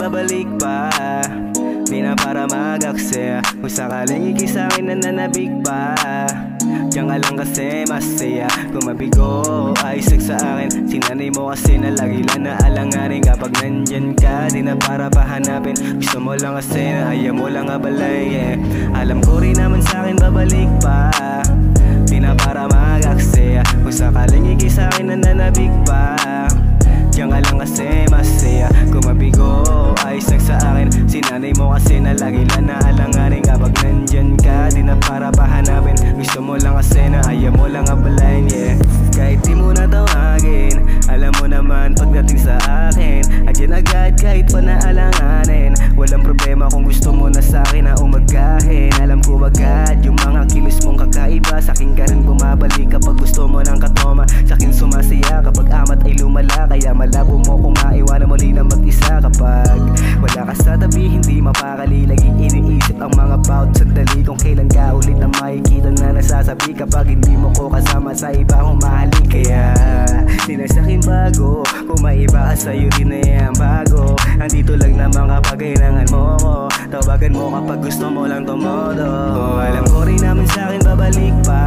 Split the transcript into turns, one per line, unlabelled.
babalik pa. Di na para mag-aksaya. Kung sakaling ikisa'kin na nanabig pa, diyan ka lang kasi masaya. Kung mabigo ay sex sa akin. Sinanay mo kasi na lagi lang naalanganin. Kapag nandyan ka, di na para pahanapin. Gusto mo lang kasi na ayaw mo lang abalay, yeah. Alam ko rin naman sa'kin babalik pa. Di na para mag-aksaya. Kung sakaling ikisa'kin na nanabig pa, diyan ka lang kasi masaya. Kung mabigo ay sex sa akin. Sinanay mo kasi na lagi lang naalanganin. Kapag nandyan ka, di na para pahanapin. Gusto mo lang kasi na ayaw mo lang abalain, yeah. Kahit di mo na tawagin, alam mo naman pagdating sa akin, andyan agad kahit pa naalanganin. Walang problema kung gusto mo na sa'kin na umagahin. Alam ko agad yung mga kilos mong kakaiba. Sa'kin ka rin bumabalik kapag gusto mo ng katoma. Sa'kin sumasaya kapag amat ay lumala. Kaya malabo mo kung maiwanan muli na mag-isa. Kapag wala ka sa tabi, hindi mapakali. Laging iniisip ang mga bawat sandali. Kung kailan ka ulit na makikita na nasasabi. Kapag hindi mo ko kasama sa iba humahalik. Kaya di na sa'kin bago. Kung may iba ka sa'yo, di na yan bago. Andito lang naman kapag kailangan mo ko. Tawagan mo kapag gusto mo lang tumodo. Alam ko rin naman sa'kin babalik pa.